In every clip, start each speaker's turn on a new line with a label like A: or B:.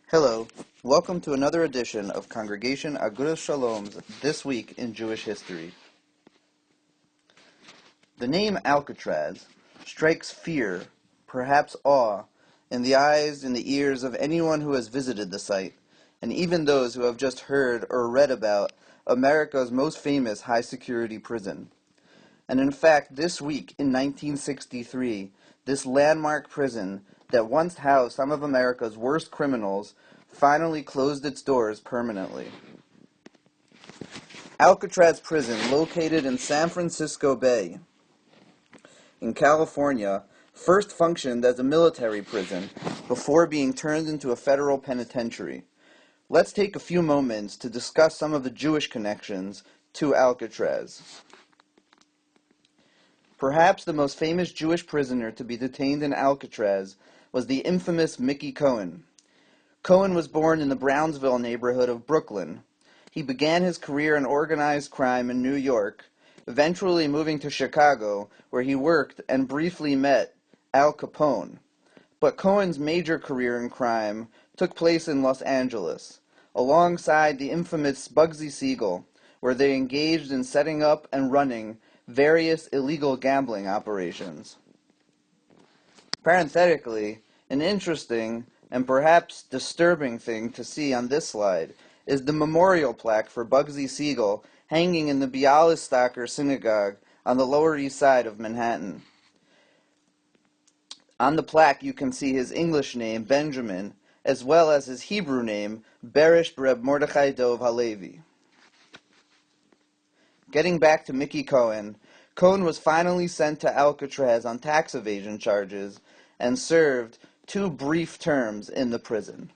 A: Hello, welcome to another edition of Congregation Agudas Shalom's This Week in Jewish History. The name Alcatraz strikes fear, perhaps awe, in the eyes and the ears of anyone who has visited the site, and even those who have just heard or read about America's most famous high-security prison. And in fact, this week in 1963, this landmark prison that once housed some of America's worst criminals finally closed its doors permanently. Alcatraz Prison, located in San Francisco Bay, in California, first functioned as a military prison before being turned into a federal penitentiary. Let's take a few moments to discuss some of the Jewish connections to Alcatraz. Perhaps the most famous Jewish prisoner to be detained in Alcatraz was the infamous Mickey Cohen. Cohen was born in the Brownsville neighborhood of Brooklyn. He began his career in organized crime in New York, eventually moving to Chicago, where he worked and briefly met Al Capone. But Cohen's major career in crime took place in Los Angeles, alongside the infamous Bugsy Siegel, where they engaged in setting up and running various illegal gambling operations. Parenthetically, an interesting and perhaps disturbing thing to see on this slide is the memorial plaque for Bugsy Siegel hanging in the Bialystoker Synagogue on the Lower East Side of Manhattan. On the plaque you can see his English name, Benjamin, as well as his Hebrew name, Berish Reb Mordechai Dov Halevi. Getting back to Mickey Cohen, Cohen was finally sent to Alcatraz on tax evasion charges and served 2 brief terms in the prison.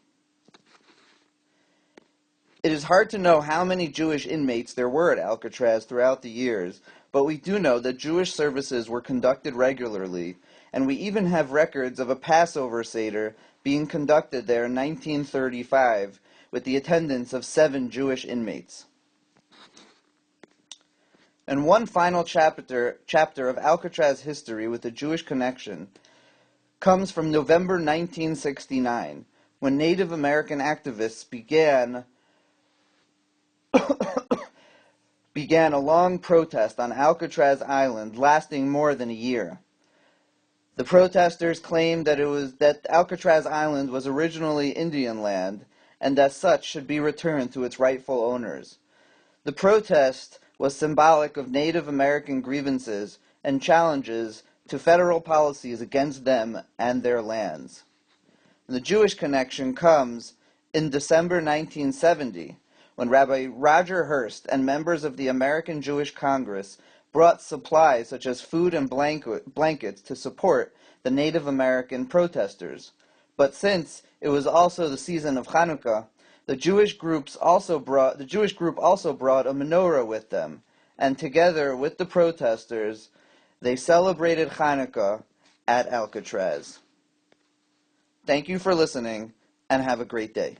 A: It is hard to know how many Jewish inmates there were at Alcatraz throughout the years, but we do know that Jewish services were conducted regularly, and we even have records of a Passover Seder being conducted there in 1935 with the attendance of 7 Jewish inmates. And one final chapter of Alcatraz history with a Jewish connection comes from November 1969, when Native American activists began a long protest on Alcatraz Island lasting more than a year. The protesters claimed that Alcatraz Island was originally Indian land and as such should be returned to its rightful owners. The protest was symbolic of Native American grievances and challenges to federal policies against them and their lands. The Jewish connection comes in December 1970, when Rabbi Roger Hurst and members of the American Jewish Congress brought supplies such as food and blankets to support the Native American protesters. But since it was also the season of Hanukkah, the Jewish group also brought a menorah with them, and together with the protesters, they celebrated Hanukkah at Alcatraz. Thank you for listening, and have a great day.